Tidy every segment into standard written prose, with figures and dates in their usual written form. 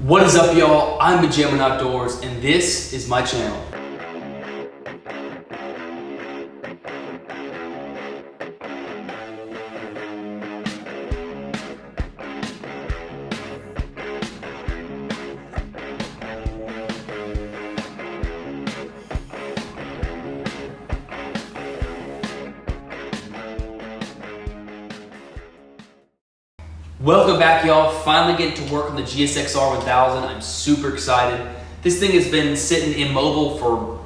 What is up, y'all? I'm Benjamminoutdoors, and this is my channel. Welcome back, y'all. Finally getting to work on the GSXR 1000. I'm super excited. This thing has been sitting immobile for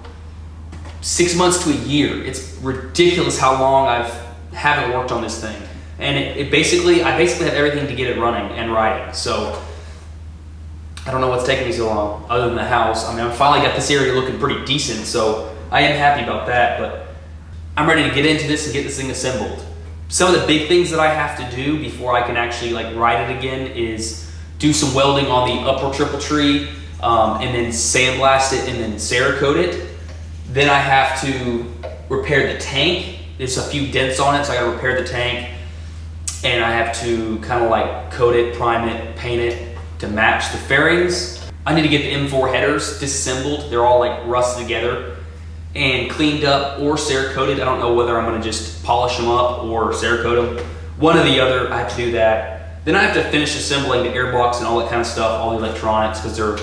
6 months to a year. It's ridiculous how long I haven't worked on this thing. And I basically have everything to get it running and riding. So I don't know what's taking me so long other than the house. I mean, I finally got this area looking pretty decent, so I am happy about that, but I'm ready to get into this and get this thing assembled. Some of the big things that I have to do before I can actually ride it again is do some welding on the upper triple tree, and then sandblast it and then Cerakote it. Then I have to repair the tank. There's a few dents on it, so I gotta repair the tank. And I have to kind of coat it, prime it, paint it to match the fairings. I need to get the M4 headers disassembled. They're all rusted together and cleaned up or Cerakoted. I don't know whether I'm gonna just polish them up or Cerakote them. One or the other, I have to do that. Then I have to finish assembling the airbox and all that kind of stuff, all the electronics, because there are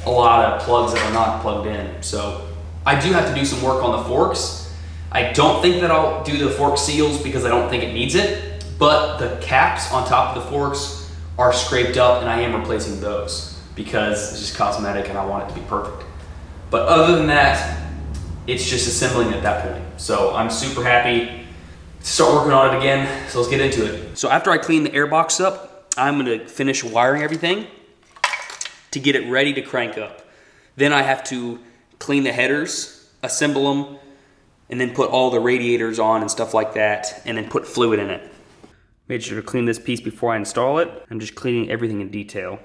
a lot of plugs that are not plugged in. So I do have to do some work on the forks. I don't think that I'll do the fork seals because I don't think it needs it, but the caps on top of the forks are scraped up and I am replacing those because it's just cosmetic and I want it to be perfect. But other than that, it's just assembling at that point. So I'm super happy to start working on it again. So let's get into it. So after I clean the airbox up, I'm gonna finish wiring everything to get it ready to crank up. Then I have to clean the headers, assemble them, and then put all the radiators on and stuff like that, and then put fluid in it. Made sure to clean this piece before I install it. I'm just cleaning everything in detail.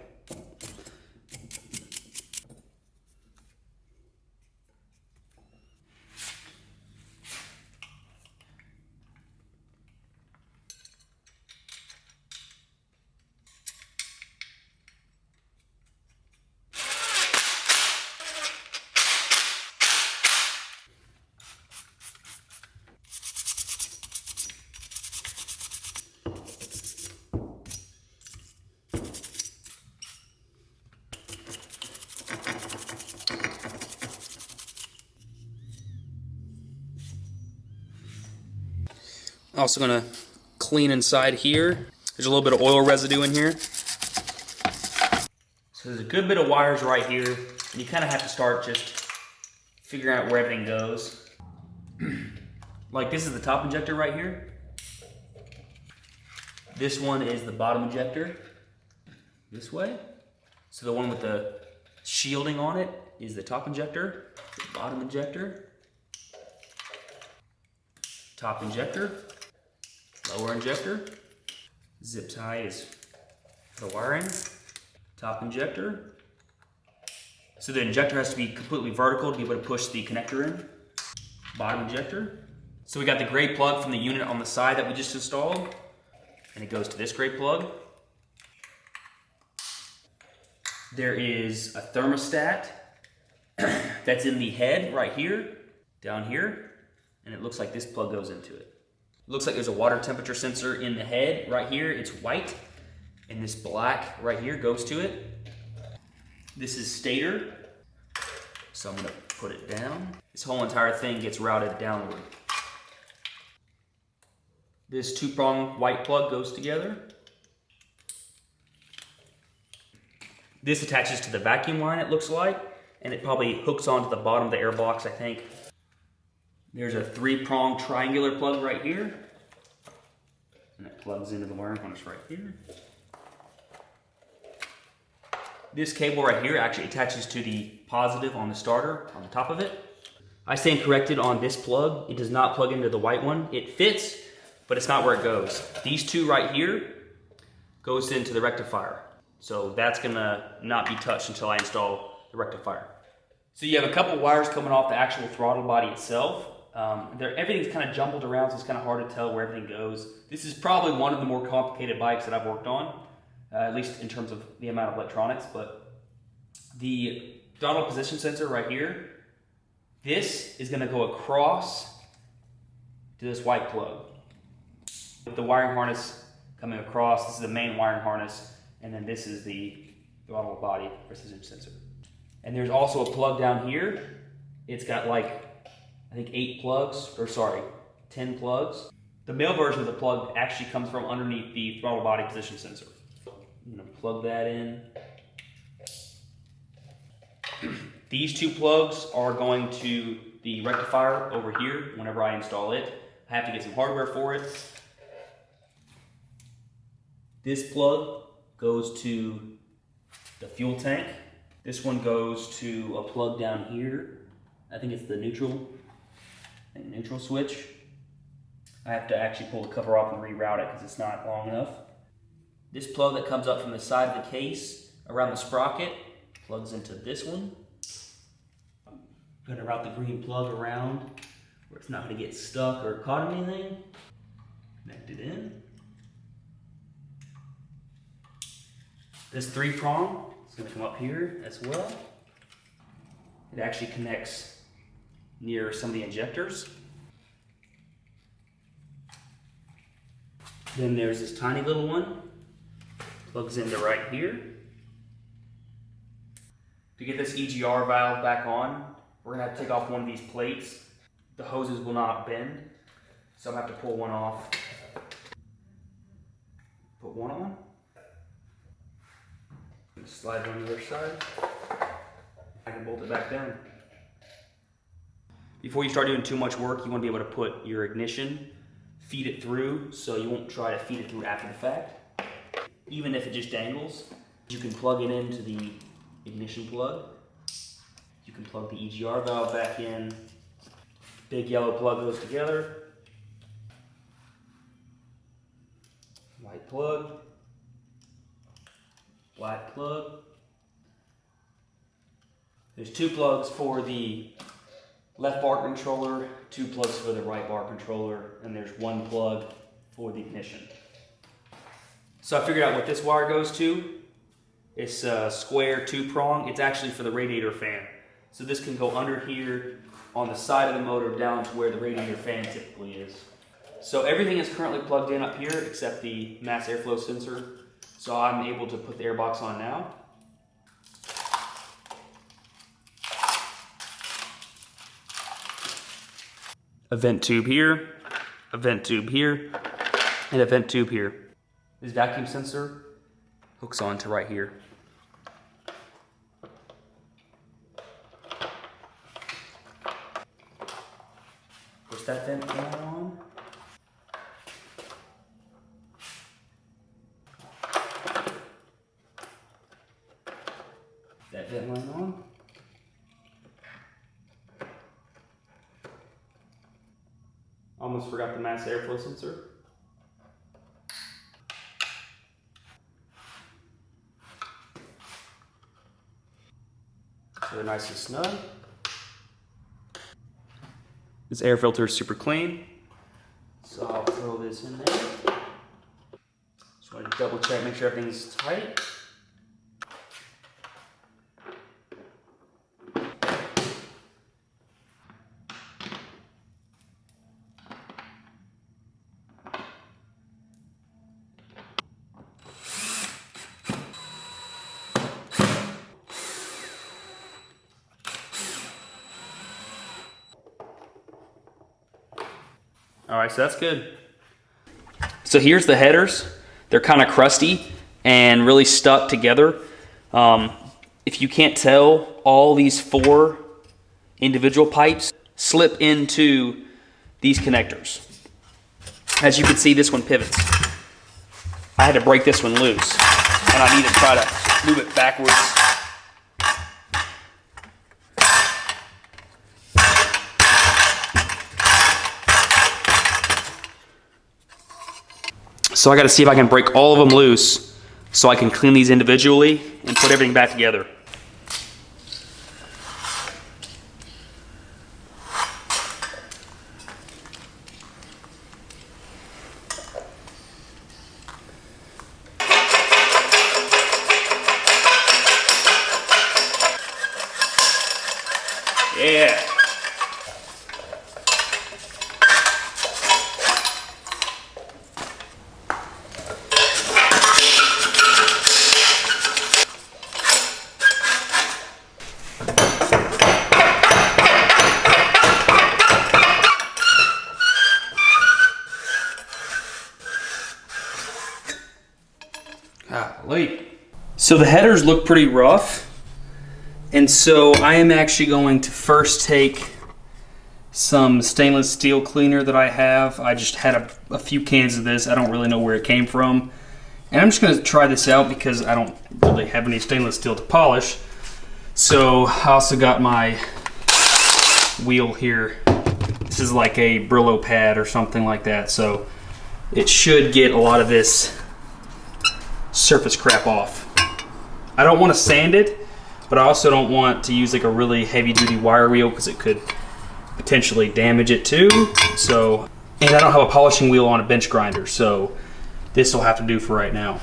Also gonna clean inside here. There's a little bit of oil residue in here. So there's a good bit of wires right here. And you kind of have to start just figuring out where everything goes. This is the top injector right here. This one is the bottom injector, this way. So the one with the shielding on it is the top injector, the bottom injector, top injector, lower injector. Zip tie is for the wiring. Top injector. So the injector has to be completely vertical to be able to push the connector in. Bottom injector. So we got the gray plug from the unit on the side that we just installed, and it goes to this gray plug. There is a thermostat that's in the head right here, down here, and it looks like this plug goes into it. Looks like there's a water temperature sensor in the head right here. It's white, and this black right here goes to it. This is stator, so I'm gonna put it down. This whole entire thing gets routed downward. This two-prong white plug goes together. This attaches to the vacuum line, it looks like, and it probably hooks onto the bottom of the airbox, I think. There's a three-prong triangular plug right here. And it plugs into the wiring harness right here. This cable right here actually attaches to the positive on the starter on the top of it. I stand corrected on this plug. It does not plug into the white one. It fits, but it's not where it goes. These two right here goes into the rectifier. So that's gonna not be touched until I install the rectifier. So you have a couple wires coming off the actual throttle body itself. Everything's kind of jumbled around, so it's kind of hard to tell where everything goes. This is probably one of the more complicated bikes that I've worked on, at least in terms of the amount of electronics, but The throttle position sensor right here, this is gonna go across to this white plug. With the wiring harness coming across, this is the main wiring harness, and then this is the throttle body precision sensor. And there's also a plug down here. It's got like, I think 10 plugs. The male version of the plug actually comes from underneath the throttle body position sensor. I'm gonna plug that in. These two plugs are going to the rectifier over here whenever I install it. I have to get some hardware for it. This plug goes to the fuel tank. This one goes to a plug down here. I think it's the neutral switch. I have to actually pull the cover off and reroute it because it's not long enough. This plug that comes up from the side of the case around the sprocket plugs into this one. I'm gonna route the green plug around where it's not gonna get stuck or caught in anything. Connect it in. This 3-prong is gonna come up here as well. It actually connects near some of the injectors. Then there's this tiny little one, plugs into right here. To get this EGR valve back on, we're gonna have to take off one of these plates. The hoses will not bend, so I'm gonna have to pull one off. Put one on. Slide it on the other side. I can bolt it back down. Before you start doing too much work, you want to be able to put your ignition, feed it through, so you won't try to feed it through after the fact. Even if it just dangles, you can plug it into the ignition plug. You can plug the EGR valve back in. Big yellow plug goes together. White plug. Black plug. There's 2 plugs for the left bar controller, 2 plugs for the right bar controller, and there's 1 plug for the ignition. So I figured out what this wire goes to. It's a square 2-prong. It's actually for the radiator fan. So this can go under here on the side of the motor down to where the radiator fan typically is. So everything is currently plugged in up here except the mass airflow sensor. So I'm able to put the airbox on now. A vent tube here, a vent tube here, and a vent tube here. This vacuum sensor hooks on to right here. Push that vent on. That vent line on. Almost forgot the mass airflow sensor. So they're nice and snug. This air filter is super clean. So I'll throw this in there. Just want to double check, make sure everything's tight. All right, so that's good. So here's the headers. They're kind of crusty and really stuck together. If you can't tell, all these 4 individual pipes slip into these connectors. As you can see, this one pivots. I had to break this one loose, and I need to try to move it backwards. So I got to see if I can break all of them loose so I can clean these individually and put everything back together. Yeah. Golly. So the headers look pretty rough, and so I am actually going to first take some stainless steel cleaner that I have. I just had a few cans of this. I don't really know where it came from, and I'm just going to try this out because I don't really have any stainless steel to polish. So I also got my wheel here. This is like a Brillo pad or something like that, so it should get a lot of this surface crap off. I don't want to sand it, but I also don't want to use like a really heavy duty wire wheel because it could potentially damage it too. So, and I don't have a polishing wheel on a bench grinder, so this will have to do for right now.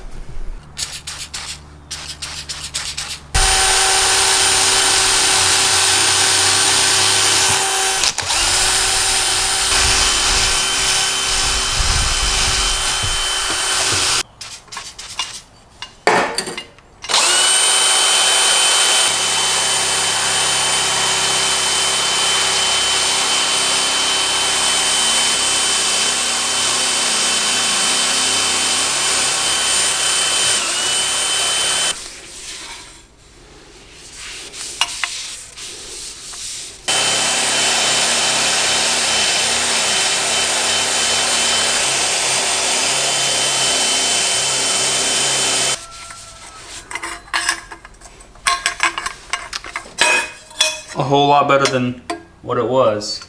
A whole lot better than what it was.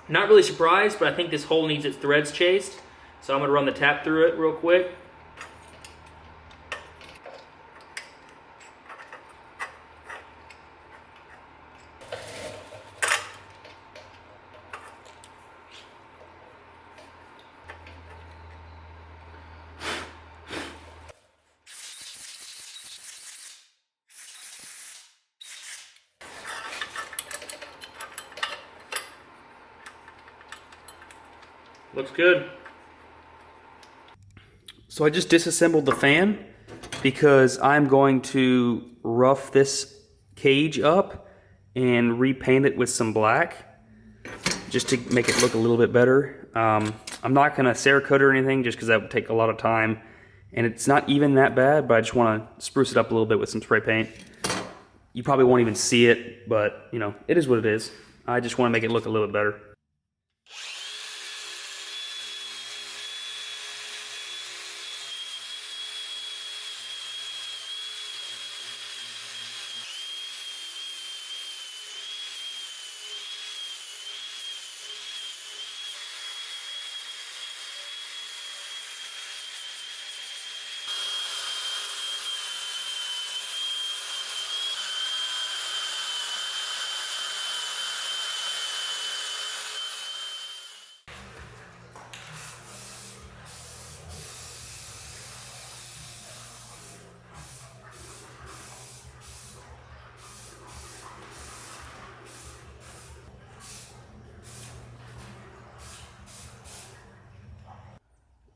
Not really surprised, but I think this hole needs its threads chased. So I'm gonna run the tap through it real quick. Looks good. So I just disassembled the fan because I'm going to rough this cage up and repaint it with some black just to make it look a little bit better. I'm not gonna Cerakote or anything just because that would take a lot of time, and it's not even that bad, but I just wanna spruce it up a little bit with some spray paint. You probably won't even see it, but you know, it is what it is. I just wanna make it look a little bit better.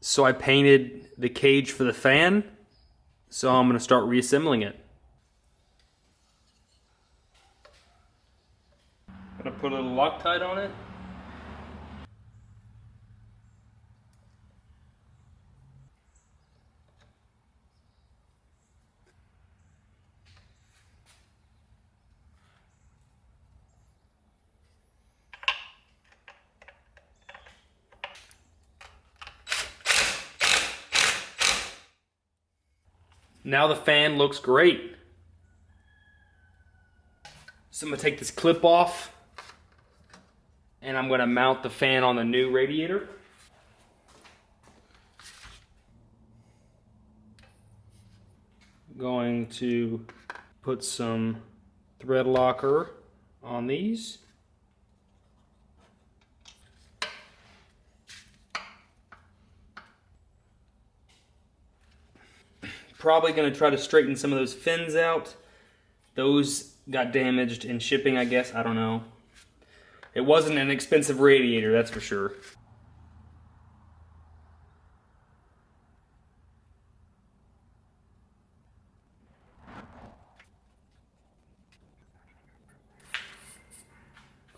So I painted the cage for the fan, so I'm going to start reassembling it. Gonna put a little Loctite on it. Now the fan looks great. So I'm gonna take this clip off and I'm gonna mount the fan on the new radiator. Going to put some thread locker on these. Probably going to try to straighten some of those fins out. Those got damaged in shipping, I guess. I don't know. It wasn't an expensive radiator, that's for sure.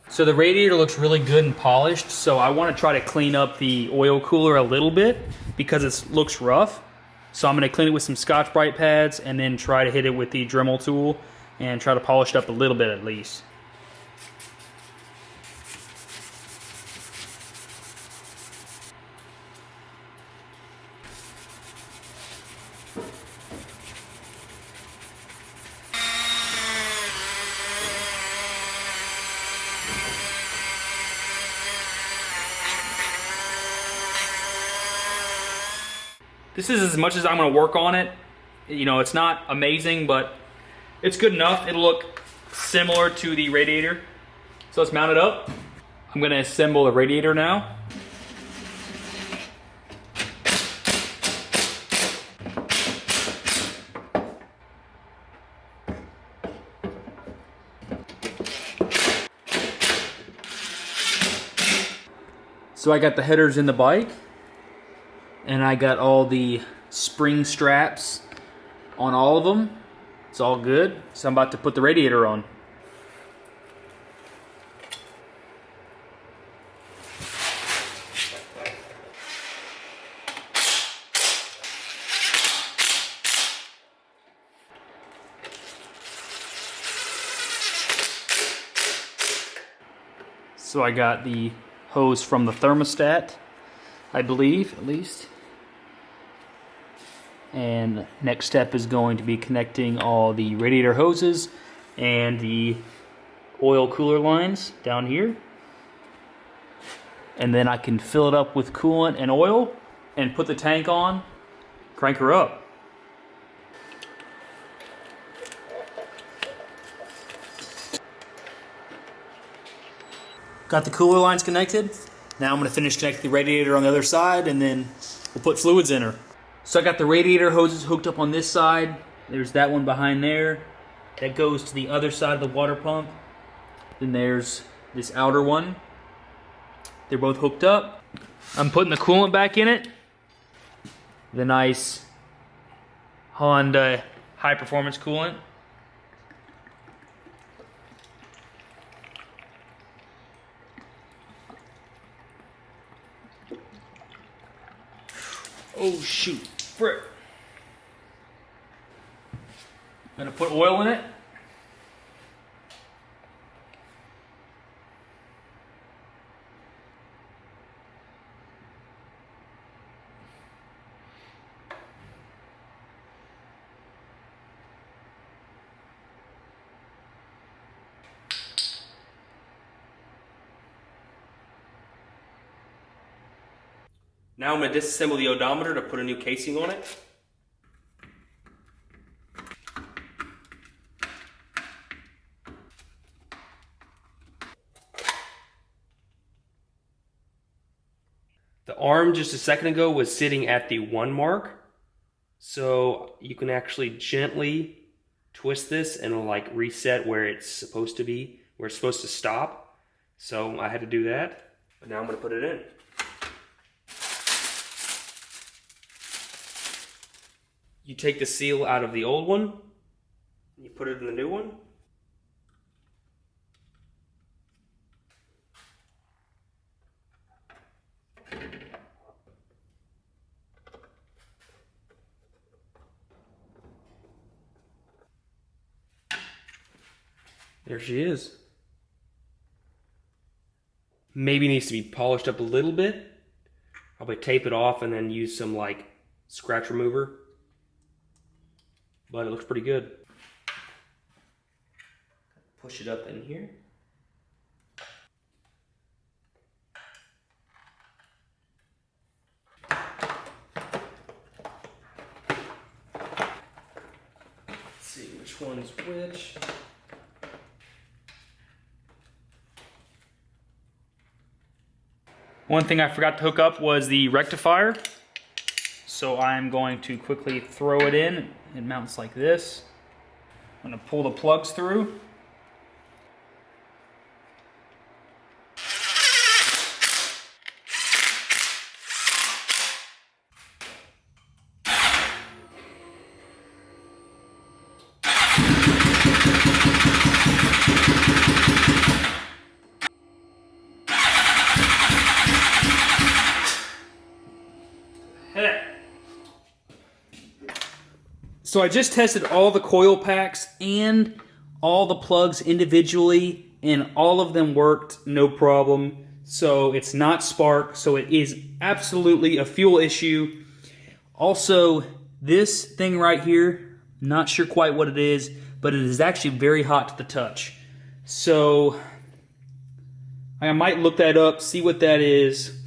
So the radiator looks really good and polished, so I want to try to clean up the oil cooler a little bit because it looks rough. So I'm going to clean it with some Scotch-Brite pads and then try to hit it with the Dremel tool and try to polish it up a little bit at least. This is as much as I'm going to work on it. You know, it's not amazing, but it's good enough. It'll look similar to the radiator. So let's mount it up. I'm going to assemble the radiator now. So I got the headers in the bike. And I got all the spring straps on all of them. It's all good. So I'm about to put the radiator on. So I got the hose from the thermostat, I believe, at least. And next step is going to be connecting all the radiator hoses and the oil cooler lines down here. And then I can fill it up with coolant and oil and put the tank on, crank her up. Got the cooler lines connected. Now I'm going to finish connecting the radiator on the other side and then we'll put fluids in her. So I got the radiator hoses hooked up on this side. There's that one behind there. That goes to the other side of the water pump. Then there's this outer one. They're both hooked up. I'm putting the coolant back in it. The nice Honda high performance coolant. Oh shoot, frick. I'm gonna put oil in it. Now I'm going to disassemble the odometer to put a new casing on it. The arm just a second ago was sitting at the 1 mark. So you can actually gently twist this and it'll like reset where it's supposed to be, where it's supposed to stop. So I had to do that, but now I'm going to put it in. You take the seal out of the old one, and you put it in the new one. There she is. Maybe needs to be polished up a little bit. Probably tape it off and then use some like scratch remover. but it looks pretty good. Push it up in here. Let's see which one's which. One thing I forgot to hook up was the rectifier. So I'm going to quickly throw it in. It mounts like this. I'm going to pull the plugs through. So I just tested all the coil packs and all the plugs individually, and all of them worked no problem. So it's not spark, so it is absolutely a fuel issue. Also, this thing right here, not sure quite what it is, but it is actually very hot to the touch. So I might look that up, see what that is.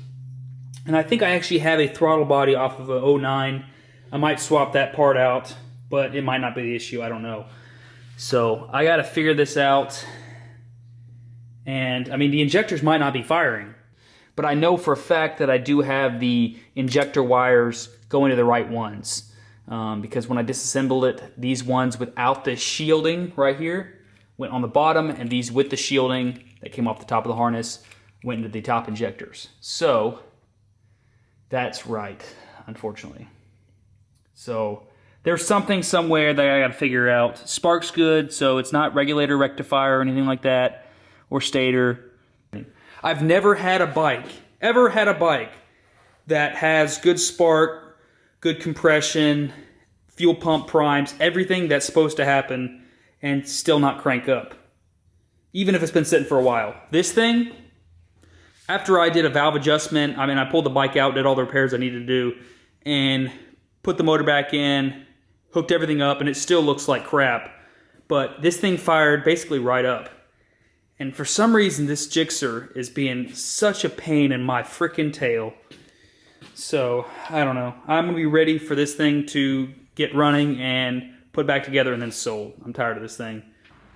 And I think I actually have a throttle body off of a 09. I might swap that part out, but it might not be the issue, I don't know. So I gotta figure this out. And I mean, the injectors might not be firing, but I know for a fact that I do have the injector wires going to the right ones. Because when I disassembled it, these ones without the shielding right here went on the bottom, and these with the shielding that came off the top of the harness went into the top injectors. So that's right, unfortunately. So there's something somewhere that I gotta figure out. Spark's good, so it's not regulator, rectifier, or anything like that, or stator. I've never had a bike, ever had a bike, that has good spark, good compression, fuel pump primes, everything that's supposed to happen, and still not crank up. Even if it's been sitting for a while. This thing, after I did a valve adjustment, I mean, I pulled the bike out, did all the repairs I needed to do, and put the motor back in, hooked everything up, and it still looks like crap. But this thing fired basically right up. And for some reason, this Gixxer is being such a pain in my freaking tail. So, I don't know. I'm going to be ready for this thing to get running and put back together and then sold. I'm tired of this thing.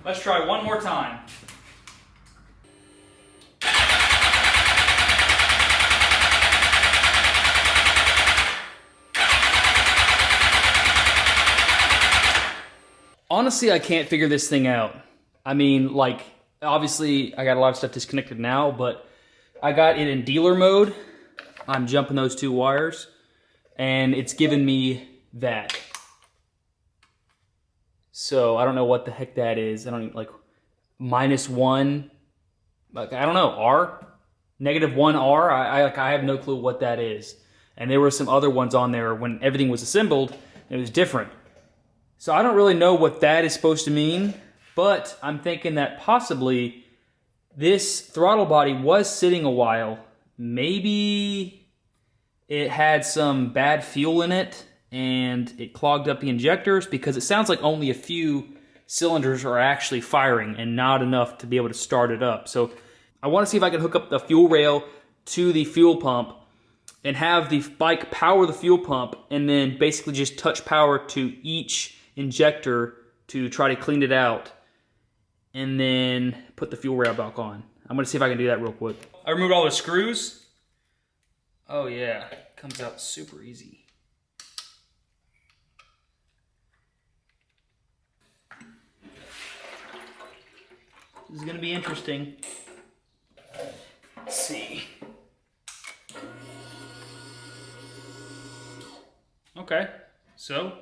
Let's try one more time. Honestly, I can't figure this thing out. I mean, like, obviously, I got a lot of stuff disconnected now, but I got it in dealer mode. I'm jumping those two wires, and it's giving me that. So, I don't know what the heck that is. I don't even, like, -1, like, I don't know, R? -1R? I have no clue what that is. And there were some other ones on there when everything was assembled, and it was different. So I don't really know what that is supposed to mean, but I'm thinking that possibly this throttle body was sitting a while. Maybe it had some bad fuel in it and it clogged up the injectors, because it sounds like only a few cylinders are actually firing and not enough to be able to start it up. So I want to see if I can hook up the fuel rail to the fuel pump and have the bike power the fuel pump, and then basically just touch power to each injector to try to clean it out, and then put the fuel rail back on. I'm gonna see if I can do that real quick. I removed all the screws. Oh yeah, comes out super easy. This is gonna be interesting. Let's see. Okay, so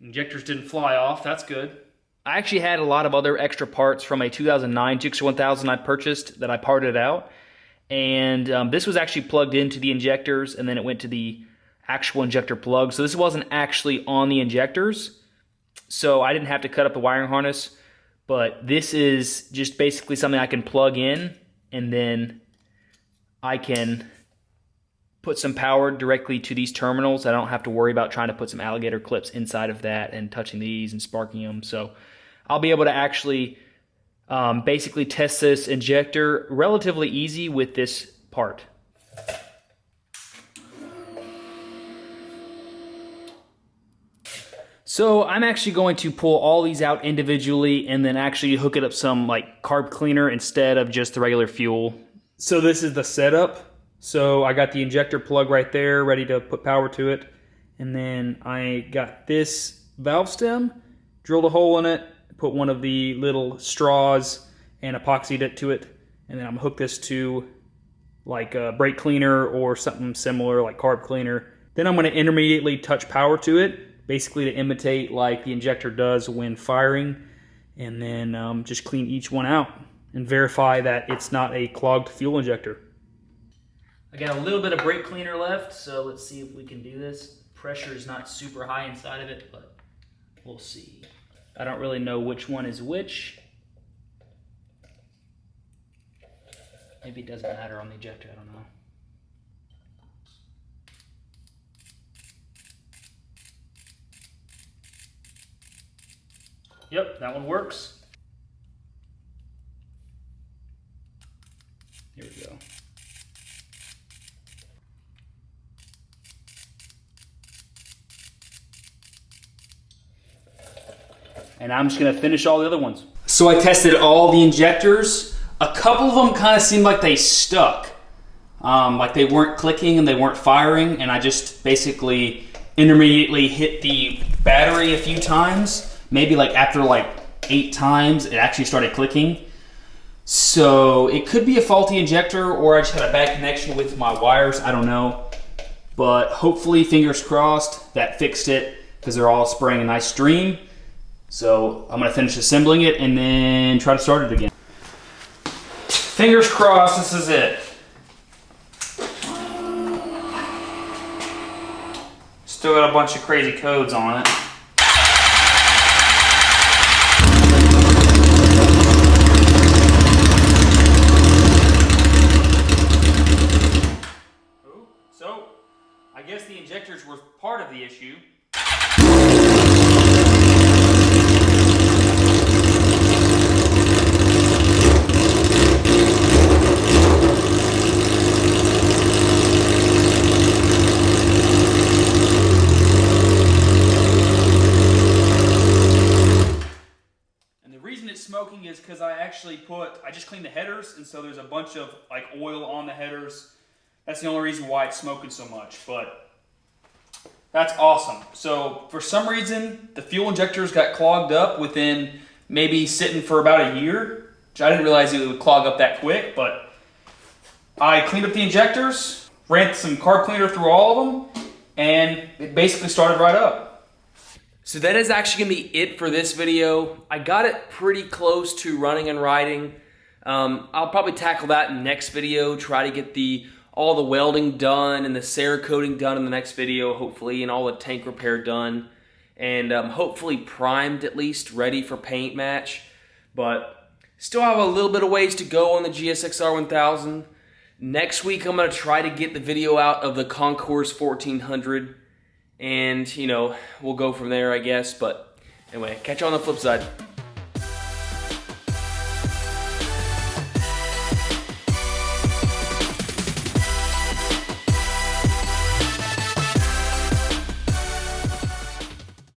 injectors didn't fly off, that's good. I actually had a lot of other extra parts from a 2009 Gixxer 1000 I purchased that I parted out. And this was actually plugged into the injectors, and then it went to the actual injector plug. So this wasn't actually on the injectors. So I didn't have to cut up the wiring harness. But this is just basically something I can plug in, and then I can put some power directly to these terminals. I don't have to worry about trying to put some alligator clips inside of that and touching these and sparking them. So I'll be able to actually basically test this injector relatively easy with this part. So I'm actually going to pull all these out individually and then actually hook it up some like carb cleaner instead of just the regular fuel. So this is the setup. So I got the injector plug right there ready to put power to it. And then I got this valve stem, drilled a hole in it, put one of the little straws and epoxied it to it. And then I'm gonna hook this to like a brake cleaner or something similar like carb cleaner. Then I'm gonna intermediately touch power to it, basically to imitate like the injector does when firing, and then just clean each one out and verify that it's not a clogged fuel injector. I got a little bit of brake cleaner left, so let's see if we can do this. Pressure is not super high inside of it, but we'll see. I don't really know which one is which. Maybe it doesn't matter on the ejector, I don't know. Yep, that one works. Here we go. And I'm just gonna finish all the other ones. So I tested all the injectors. A couple of them kind of seemed like they stuck. Like they weren't clicking and they weren't firing, and I just basically intermediately hit the battery a few times. Maybe like after like 8 times, it actually started clicking. So it could be a faulty injector, or I just had a bad connection with my wires, I don't know. But hopefully, fingers crossed, that fixed it, because they're all spraying a nice stream. So I'm gonna finish assembling it and then try to start it again. Fingers crossed, this is it. Still got a bunch of crazy codes on it. So, I guess the injectors were part of the issue. Smoking is because I just cleaned the headers, and so there's a bunch of like oil on the headers. That's the only reason why it's smoking so much, but that's awesome. So for some reason, the fuel injectors got clogged up within maybe sitting for about a year, which I didn't realize it would clog up that quick, but I cleaned up the injectors, ran some carb cleaner through all of them, and it basically started right up. So that is actually gonna be it for this video. I got it pretty close to running and riding. I'll probably tackle that in the next video, try to get all the welding done and the Cerakoting done in the next video, hopefully, and all the tank repair done. And hopefully primed at least, ready for paint match. But still have a little bit of ways to go on the GSXR 1000. Next week I'm gonna try to get the video out of the Concours 1400. And, you know, we'll go from there, I guess. But anyway, catch you on the flip side.